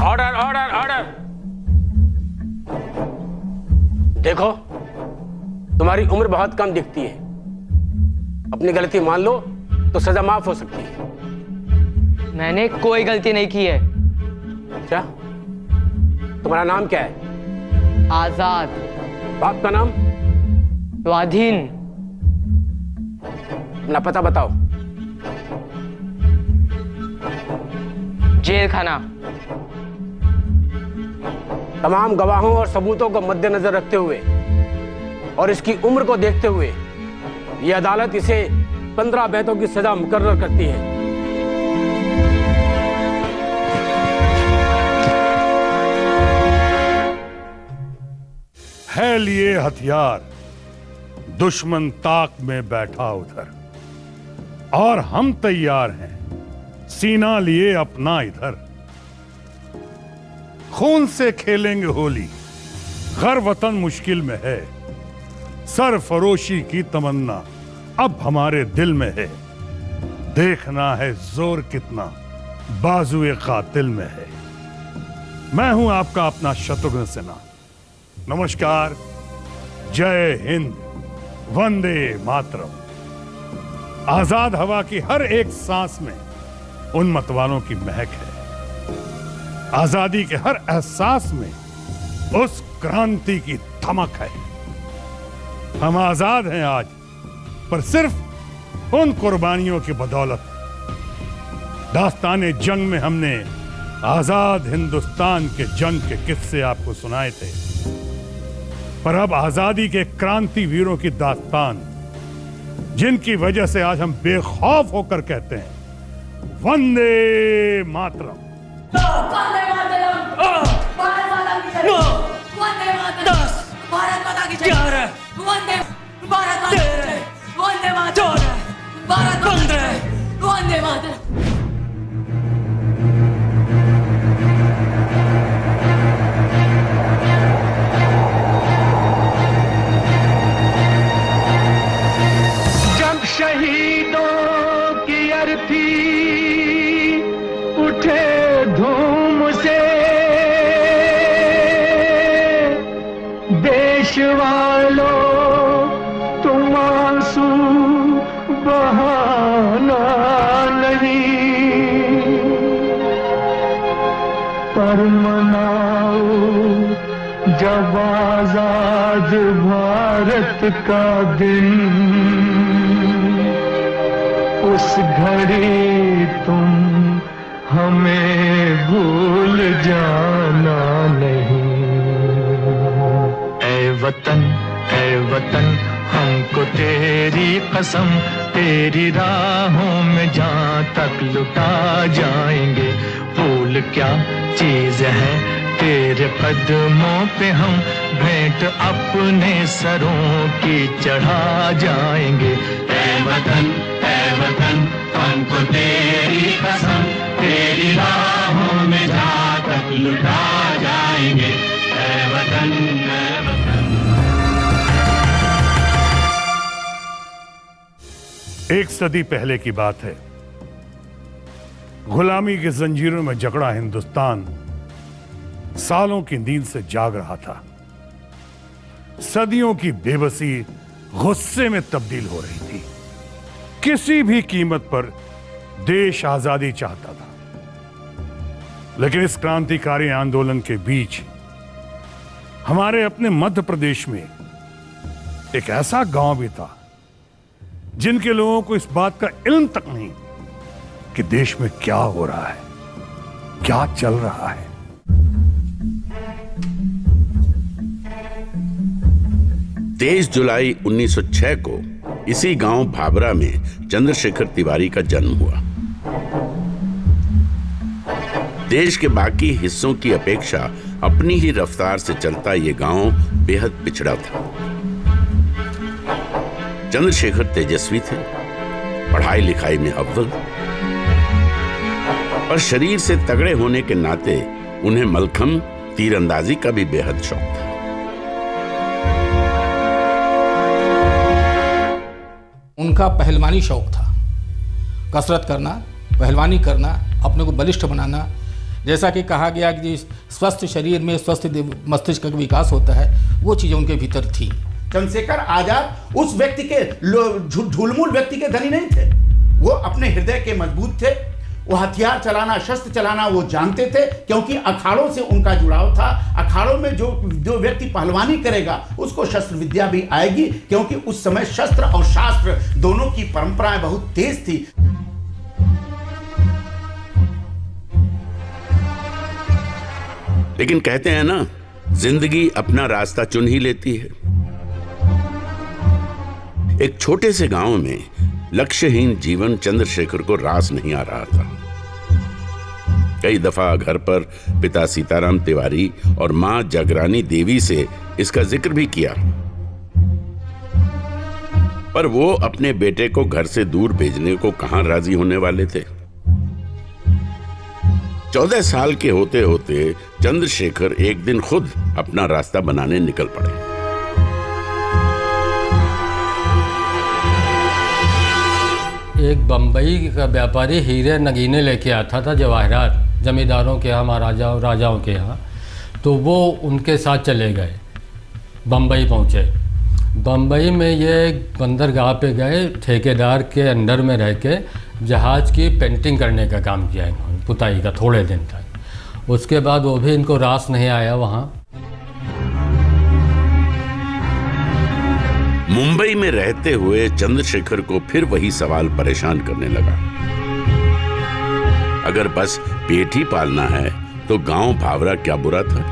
Order order order. देखो, तुम्हारी उम्र बहुत कम दिखती है। अपनी गलती मान लो तो सजा माफ हो सकती है। मैंने कोई गलती नहीं की है। क्या? तुम्हारा नाम क्या है? आजाद। बाप का नाम? स्वाधीन। अपना पता बताओ। जेल खाना। तमाम गवाहों और सबूतों को मद्देनजर रखते हुए और इसकी उम्र को देखते हुए यह अदालत इसे 15 बैतों की सजा मुकर्रर करती है। लिए हथियार, दुश्मन ताक में बैठा उधर, और हम तैयार हैं सीना लिए अपना इधर। खून से खेलेंगे होली, घर वतन मुश्किल में है, सरफरोशी की तमन्ना अब हमारे दिल में है। देखना है जोर कितना बाजुए कातिल में है। मैं हूं आपका अपना शत्रुघ्न सिन्हा। नमस्कार, जय हिंद, वंदे मातरम। आजाद हवा की हर एक सांस में उन मतवालों की महक है। आजादी के हर एहसास में उस क्रांति की धमक है। हम आजाद हैं आज, पर सिर्फ उन कुर्बानियों की बदौलत। दास्ताने जंग में हमने आजाद हिंदुस्तान के जंग के किस्से आपको सुनाए थे, पर अब आजादी के क्रांति वीरों की दास्तान, जिनकी वजह से आज हम बेखौफ होकर कहते हैं वंदे मातरम। वंदे मातरम। भारत माता की जय। वंदे मातरम। भारत माता की जय। वंदे भारत माता की जय। वंदे मातरम। भारत माता की जय। वंदे मातरम। शहीदों की अर्थी उठे धूम से, देश वालों तुम आंसू बहाना नहीं, पर मनाओ जब आजाद भारत का दिन। उस घड़ी तुम हमें भूल जाना नहीं। ऐ वतन हमको तेरी कसम, तेरी राहों में जहाँ तक लुटा जाएंगे। भूल क्या चीज है तेरे कदमों पे हम भेंट अपने सरों की चढ़ा जाएंगे। ऐ वतन हमको तेरी कसम, तेरी राहों में जहाँ तक लुटा जाएंगे। ऐ वतन, ऐ वतन। एक सदी पहले की बात है। गुलामी की जंजीरों में जकड़ा हिंदुस्तान सालों की नींद से जाग रहा था। सदियों की बेबसी गुस्से में तब्दील हो रही थी। किसी भी कीमत पर देश आजादी चाहता था, लेकिन इस क्रांतिकारी आंदोलन के बीच हमारे अपने मध्य प्रदेश में एक ऐसा गांव भी था जिनके लोगों को इस बात का इल्म तक नहीं कि देश में क्या हो रहा है, क्या चल रहा है। 23 जुलाई 1906 को इसी गांव भाबरा में चंद्रशेखर तिवारी का जन्म हुआ। देश के बाकी हिस्सों की अपेक्षा अपनी ही रफ्तार से चलता ये गांव बेहद पिछड़ा था। चंद्रशेखर तेजस्वी थे, पढ़ाई लिखाई में अव्वल, और शरीर से तगड़े होने के नाते उन्हें मलखम तीरंदाजी का भी बेहद शौक था। उनका पहलवानी शौक था। कसरत करना, पहलवानी करना अपने को बलिष्ठ बनाना, जैसा कि कहा गया कि स्वस्थ शरीर में स्वस्थ मस्तिष्क का विकास होता है, वो चीज़ें उनके भीतर थी। चंद्रशेखर आजाद उस व्यक्ति के झूलमूल व्यक्ति के धनी नहीं थे, वो अपने हृदय के मजबूत थे। वो हथियार चलाना, शस्त्र चलाना वो जानते थे, क्योंकि अखाड़ों से उनका जुड़ाव था। अखाड़ों में जो व्यक्ति पहलवानी करेगा उसको शस्त्र विद्या भी आएगी, क्योंकि उस समय शस्त्र और शास्त्र दोनों की परंपराएं बहुत तेज थी। लेकिन कहते हैं ना, जिंदगी अपना रास्ता चुन ही लेती है। एक छोटे से गांव में लक्ष्यहीन जीवन चंद्रशेखर को रास नहीं आ रहा था। कई दफा घर पर पिता सीताराम तिवारी और मां जगरानी देवी से इसका जिक्र भी किया, पर वो अपने बेटे को घर से दूर भेजने को कहां राजी होने वाले थे। 14 साल के होते होते चंद्रशेखर एक दिन खुद अपना रास्ता बनाने निकल पड़े। एक बंबई का व्यापारी हीरे नगीने लेके आता था, जवाहरात, जमींदारों के यहाँ, महाराजाओं राजाओं के यहाँ। तो वो उनके साथ चले गए, बंबई पहुँचे। बंबई में ये बंदरगाह पे गए, ठेकेदार के अंडर में रह के जहाज़ की पेंटिंग करने का काम किया इन्होंने, पुताई का, थोड़े दिन तक। उसके बाद वो भी इनको रास नहीं आया वहाँ। मुंबई में रहते हुए चंद्रशेखर को फिर वही सवाल परेशान करने लगा। अगर बस पेट ही पालना है तो गांव भावरा क्या बुरा था।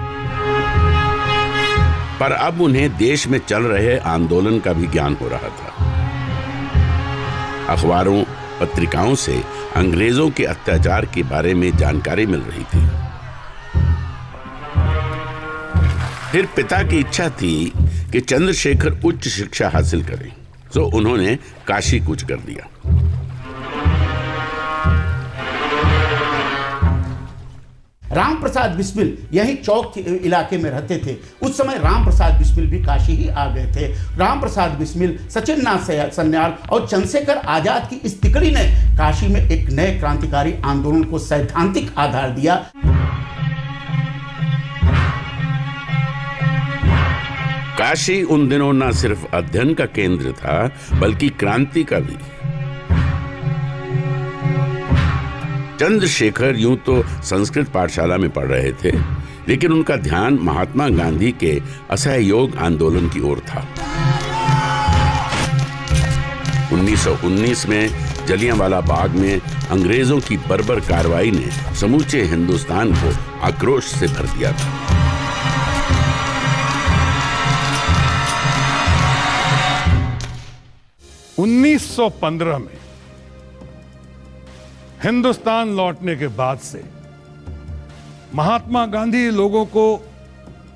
पर अब उन्हें देश में चल रहे आंदोलन का भी ज्ञान हो रहा था। अखबारों पत्रिकाओं से अंग्रेजों के अत्याचार के बारे में जानकारी मिल रही थी। फिर पिता की इच्छा थी कि चंद्रशेखर उच्च शिक्षा हासिल करें, तो उन्होंने काशी कूच कर दिया। राम प्रसाद बिस्मिल यही चौक इलाके में रहते थे। उस समय राम प्रसाद बिस्मिल भी काशी ही आ गए थे। राम प्रसाद बिस्मिल, सचिन नाथ सन्याल और चंद्रशेखर आजाद की इस तिकड़ी ने काशी में एक नए क्रांतिकारी आंदोलन को सैद्धांतिक आधार दिया। काशी उन दिनों न सिर्फ अध्ययन का केंद्र था, बल्कि क्रांति का भी। चंद्रशेखर यूं तो संस्कृत पाठशाला में पढ़ रहे थे, लेकिन उनका ध्यान महात्मा गांधी के असहयोग आंदोलन की ओर था। 1919 में जलियांवाला बाग में अंग्रेजों की बर्बर कार्रवाई ने समूचे हिंदुस्तान को आक्रोश से भर दिया था। उन्नीस 1915 में हिंदुस्तान लौटने के बाद से महात्मा गांधी लोगों को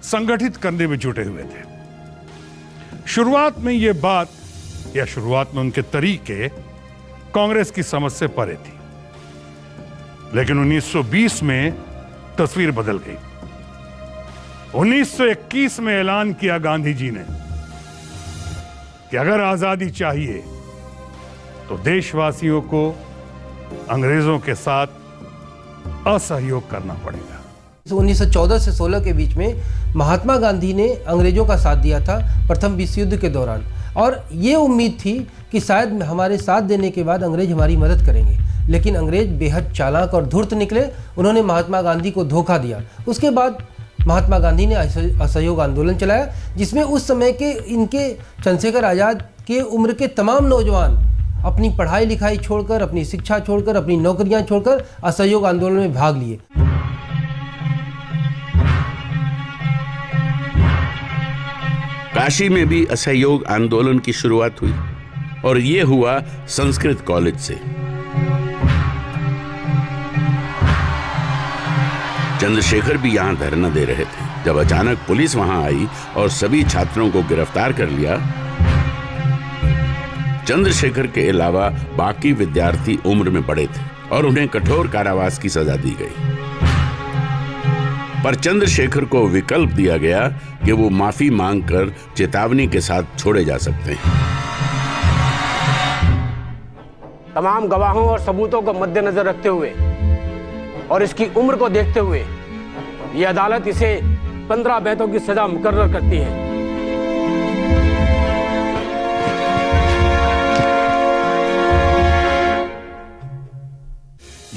संगठित करने में जुटे हुए थे। शुरुआत में यह बात, या शुरुआत में उनके तरीके कांग्रेस की समझ से परे थी, लेकिन 1920 में तस्वीर बदल गई। 1921 में ऐलान किया गांधी जी ने कि अगर आजादी चाहिए तो देशवासियों को अंग्रेजों के साथ असहयोग करना पड़ेगा। 1914 से 16 के बीच में महात्मा गांधी ने अंग्रेजों का साथ दिया था प्रथम विश्व युद्ध के दौरान, और ये उम्मीद थी कि शायद हमारे साथ देने के बाद अंग्रेज हमारी मदद करेंगे। लेकिन अंग्रेज बेहद चालाक और धूर्त निकले, उन्होंने महात्मा गांधी को धोखा दिया। उसके बाद महात्मा गांधी ने असहयोग आंदोलन चलाया, जिसमें उस समय के इनके चंद्रशेखर आजाद के उम्र के तमाम नौजवान अपनी पढ़ाई लिखाई छोड़कर, अपनी शिक्षा छोड़कर, अपनी नौकरियां छोड़कर असहयोग आंदोलन में भाग लिए। काशी में भी असहयोग आंदोलन की शुरुआत हुई, और यह हुआ संस्कृत कॉलेज से। चंद्रशेखर भी यहां धरना दे रहे थे जब अचानक पुलिस वहां आई और सभी छात्रों को गिरफ्तार कर लिया। चंद्रशेखर के अलावा बाकी विद्यार्थी उम्र में बड़े थे और उन्हें कठोर कारावास की सजा दी गई। पर चंद्रशेखर को विकल्प दिया गया कि वो माफी मांगकर चेतावनी के साथ छोड़े जा सकते हैं। तमाम गवाहों और सबूतों को मद्देनजर रखते हुए और इसकी उम्र को देखते हुए यह अदालत इसे 15 बैतों की सजा मुकर्रर करती है।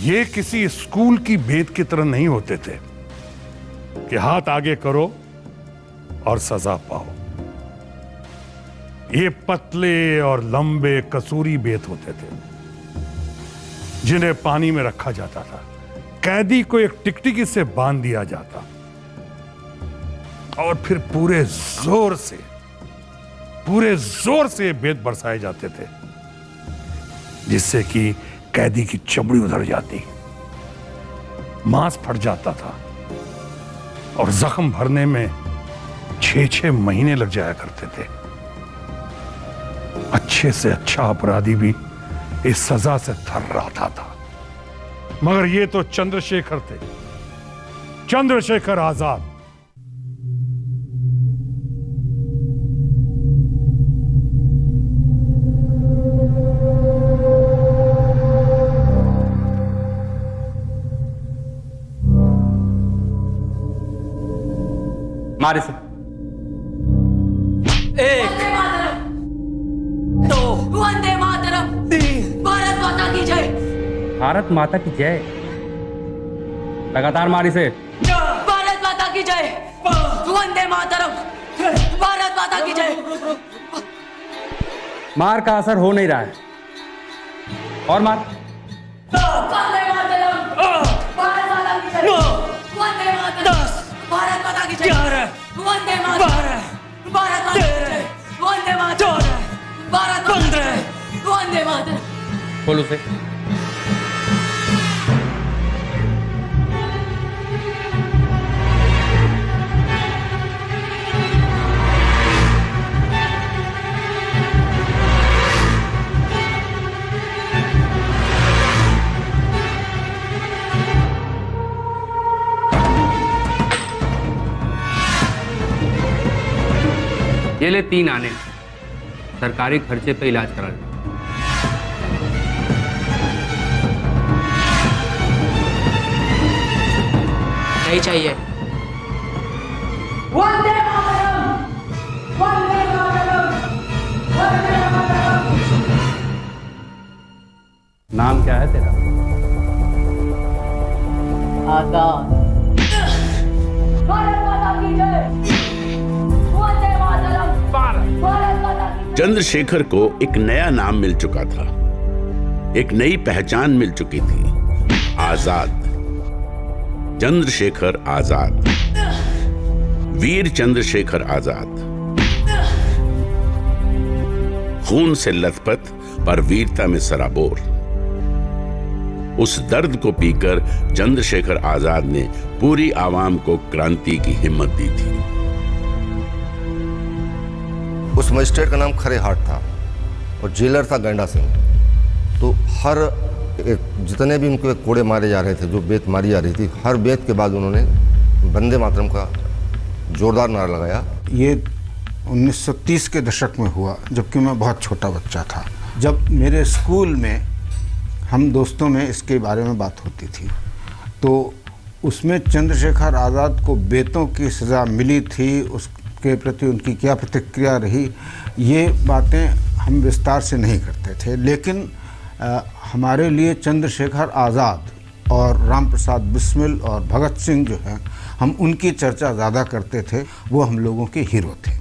ये किसी स्कूल की बेत की तरह नहीं होते थे कि हाथ आगे करो और सजा पाओ। ये पतले और लंबे कसूरी बेत होते थे जिन्हें पानी में रखा जाता था। कैदी को एक टिकटिकी से बांध दिया जाता और फिर पूरे जोर से बेत बरसाए जाते थे, जिससे कि कैदी की चमड़ी उधड़ जाती, मांस फट जाता था और जख्म भरने में 6-6 महीने लग जाया करते थे। अच्छे से अच्छा अपराधी भी इस सजा से थर्राता था। मगर ये तो चंद्रशेखर थे, चंद्रशेखर आजाद। मारे से वंदे मातरम, दो, वंदे मातरम, तीन, भारत माता की जय, भारत माता की जय। लगातार मारी से भारत माता की जय, वंदे मातरम, भारत माता की जय। मार का असर हो नहीं रहा है, और मार। वंदे मातरम, भारत माता की जय, वंदे मातरम, भारत माता की जय, वंदे मातरम, भारत माता की जय, वंदे मातरम, भारत माता की जय, वंदे मातरम। खोल उसे। ये ले 3 आने, सरकारी खर्चे पे इलाज करा ले। नहीं चाहिए। वंदे मातरम, वंदे मातरम, वंदे मातरम। नाम क्या है तेरा? आजाद। भारत माता की जय, वंदे मातरम, भारत माता की जय। चंद्रशेखर को एक नया नाम मिल चुका था, एक नई पहचान मिल चुकी थी, आजाद। चंद्रशेखर आजाद, वीर चंद्रशेखर आजाद। खून से लथपथ पर वीरता में सराबोर। उस दर्द को पीकर चंद्रशेखर आजाद ने पूरी आवाम को क्रांति की हिम्मत दी थी। उस मजिस्ट्रेट का नाम खरे हाट था और जेलर था गंडा सिंह। तो हर जितने भी उनके कोड़े मारे जा रहे थे, जो बेत मारी जा रही थी, हर बेत के बाद उन्होंने वंदे मातरम का जोरदार नारा लगाया। ये 1930 के दशक में हुआ, जबकि मैं बहुत छोटा बच्चा था। जब मेरे स्कूल में हम दोस्तों में इसके बारे में बात होती थी, तो उसमें चंद्रशेखर आज़ाद को बेतों की सज़ा मिली थी, उसके प्रति उनकी क्या प्रतिक्रिया रही, ये बातें हम विस्तार से नहीं करते थे। लेकिन हमारे लिए चंद्रशेखर आज़ाद और राम प्रसाद बिस्मिल और भगत सिंह जो हैं, हम उनकी चर्चा ज़्यादा करते थे। वो हम लोगों के हीरो थे।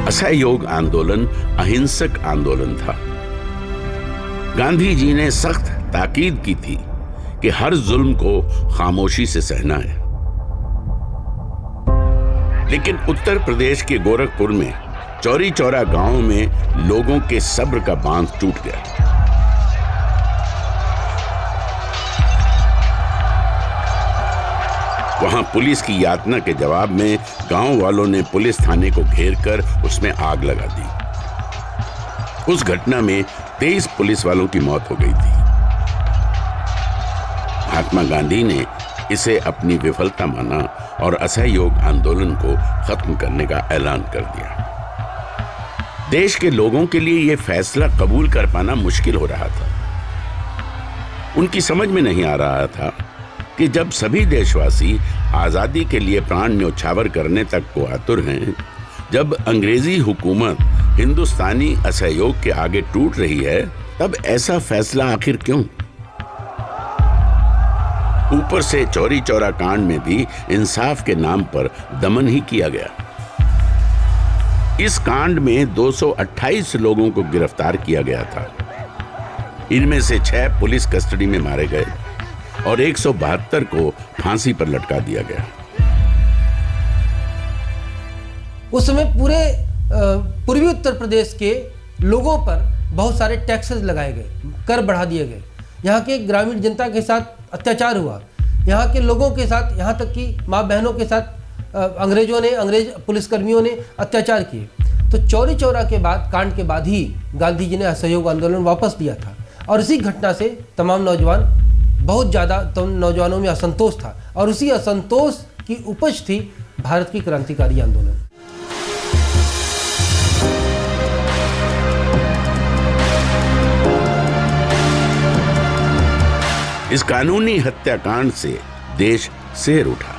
असहयोग आंदोलन अहिंसक आंदोलन था। गांधी जी ने सख्त ताकीद की थी कि हर जुल्म को खामोशी से सहना है। लेकिन उत्तर प्रदेश के गोरखपुर में चौरी चौरा गांव में लोगों के सब्र का बांध टूट गया। वहां पुलिस की यातना के जवाब में गांव वालों ने पुलिस थाने को घेरकर उसमें आग लगा दी। उस घटना में 23 पुलिस वालों की मौत हो गई थी। महात्मा गांधी ने इसे अपनी विफलता माना और असहयोग आंदोलन को खत्म करने का ऐलान कर दिया। देश के लोगों के लिए यह फैसला कबूल कर पाना मुश्किल हो रहा था। उनकी समझ में नहीं आ रहा था कि जब सभी देशवासी आजादी के लिए प्राण न्योछावर करने तक को आतुर हैं, जब अंग्रेजी हुकूमत हिंदुस्तानी असहयोग के आगे टूट रही है, तब ऐसा फैसला आखिर क्यों? ऊपर से चौरी चौरा कांड में भी इंसाफ के नाम पर दमन ही किया गया। इस कांड में 228 लोगों को गिरफ्तार किया गया था। इनमें से 6 पुलिस कस्टडी में मारे गए और 172 को फांसी पर लटका दिया गया। उस समय पूरे पूर्वी उत्तर प्रदेश के लोगों पर बहुत सारे टैक्सेस लगाए गए, कर बढ़ा दिए गए। यहाँ के ग्रामीण जनता के साथ अत्याचार हुआ, यहाँ के लोगों के साथ, यहाँ तक कि माँ बहनों के साथ अंग्रेज पुलिसकर्मियों ने अत्याचार किए। तो चौरी चौरा के बाद, कांड के बाद ही गांधी जी ने असहयोग आंदोलन वापस लिया था और इसी घटना से तमाम नौजवान, बहुत ज़्यादा नौजवानों में असंतोष था और उसी असंतोष की उपज थी भारत की क्रांतिकारी आंदोलन। इस कानूनी हत्याकांड से देश सिहर उठा।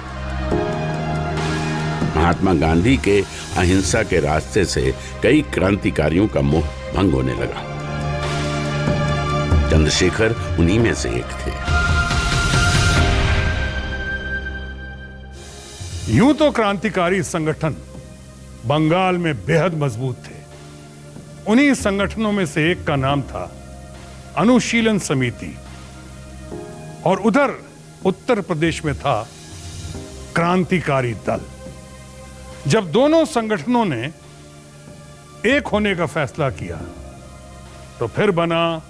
महात्मा गांधी के अहिंसा के रास्ते से कई क्रांतिकारियों का मोह भंग होने लगा। चंद्रशेखर उन्हीं में से एक थे। यूं तो क्रांतिकारी संगठन बंगाल में बेहद मजबूत थे। उन्हीं संगठनों में से एक का नाम था अनुशीलन समिति और उधर उत्तर प्रदेश में था क्रांतिकारी दल। जब दोनों संगठनों ने एक होने का फैसला किया तो फिर बना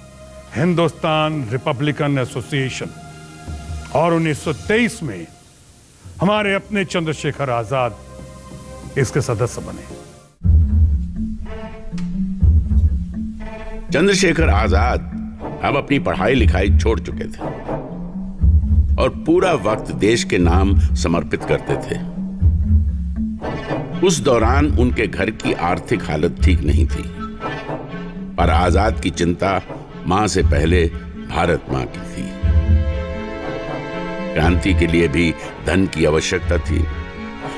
हिंदुस्तान रिपब्लिकन एसोसिएशन और 1923 में हमारे अपने चंद्रशेखर आजाद इसके सदस्य बने। चंद्रशेखर आजाद अब अपनी पढ़ाई लिखाई छोड़ चुके थे और पूरा वक्त देश के नाम समर्पित करते थे। उस दौरान उनके घर की आर्थिक हालत ठीक नहीं थी, पर आजाद की चिंता मां से पहले भारत मां की थी। क्रांति के लिए भी धन की आवश्यकता थी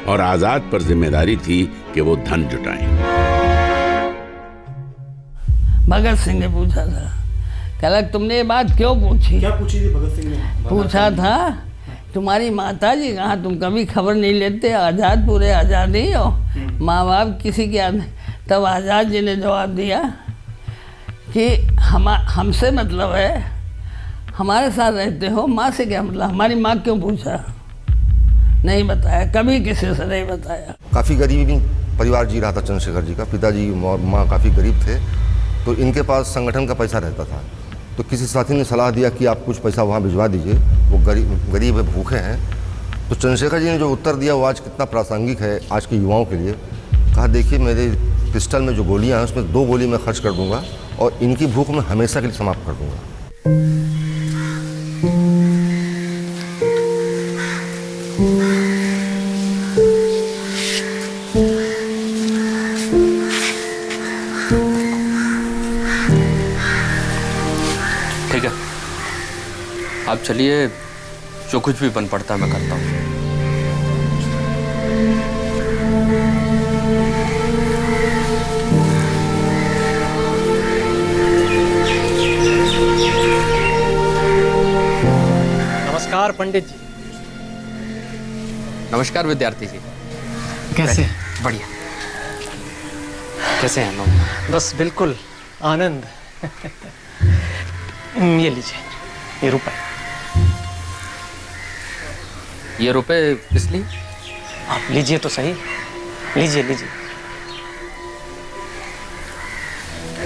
और आजाद पर जिम्मेदारी थी कि वो धन जुटाएं। भगत सिंह ने पूछा था, कहला तुमने ये बात क्यों पूछी? क्या पूछी थी भगत सिंह ने? पूछा था तुम्हारी माता जी कहाँ, तुम कभी खबर नहीं लेते, आज़ाद पूरे आज़ाद नहीं हो, माँ बाप किसी के याद। तब आज़ाद जी ने जवाब दिया कि हमसे मतलब है, हमारे साथ रहते हो, माँ से क्या मतलब, हमारी माँ क्यों पूछा? नहीं बताया, कभी किसी से नहीं बताया। काफ़ी गरीबी परिवार जी रहा था चंद्रशेखर जी का। पिताजी और माँ काफ़ी गरीब थे, तो इनके पास संगठन का पैसा रहता था। तो किसी साथी ने सलाह दिया कि आप कुछ पैसा वहाँ भिजवा दीजिए, वो गरीब है, भूखे हैं। तो चंद्रशेखर जी ने जो उत्तर दिया वो आज कितना प्रासंगिक है आज के युवाओं के लिए। कहा देखिए मेरे पिस्टल में जो गोलियां हैं उसमें 2 गोली मैं खर्च कर दूंगा और इनकी भूख मैं हमेशा के लिए समाप्त कर दूंगा। ठीक है, आप चलिए, जो कुछ भी बन पड़ता है मैं करता हूँ। नमस्कार पंडित जी। नमस्कार विद्यार्थी जी। कैसे? बढ़िया। कैसे हैं लोग? बस बिल्कुल आनंद। ये लीजिए, ये रुपए। ये रुपए इसलिए? आप लीजिए तो सही, लीजिए लीजिए।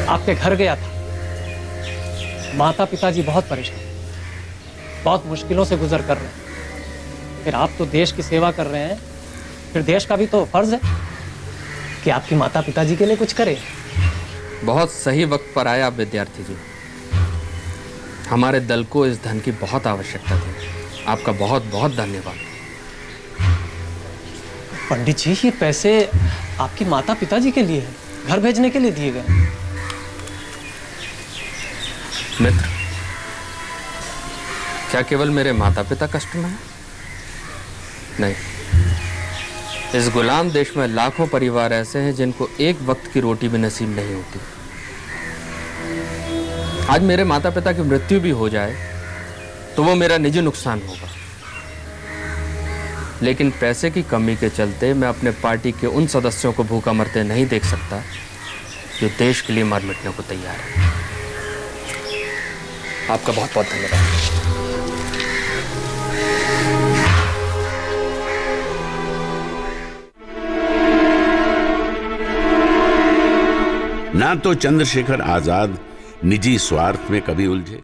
आपके घर गया था, माता पिताजी बहुत परेशान, बहुत मुश्किलों से गुजर कर रहे हैं। फिर आप तो देश की सेवा कर रहे हैं, फिर देश का भी तो फर्ज है कि आपकी माता पिताजी के लिए कुछ करें। बहुत सही वक्त पर आए आप विद्यार्थी जी। हमारे दल को इस धन की बहुत आवश्यकता थी। आपका बहुत बहुत धन्यवाद। पंडित जी, ये पैसे आपकी माता पिताजी के लिए है, घर भेजने के लिए दिए गए। मित्र, क्या केवल मेरे माता पिता कष्ट में हैं? नहीं, इस गुलाम देश में लाखों परिवार ऐसे हैं जिनको एक वक्त की रोटी भी नसीब नहीं होती। आज मेरे माता पिता की मृत्यु भी हो जाए तो वो मेरा निजी नुकसान होगा, लेकिन पैसे की कमी के चलते मैं अपने पार्टी के उन सदस्यों को भूखा मरते नहीं देख सकता जो देश के लिए मर मिटने को तैयार है। आपका बहुत बहुत धन्यवाद। ना तो चंद्रशेखर आजाद निजी स्वार्थ में कभी उलझे,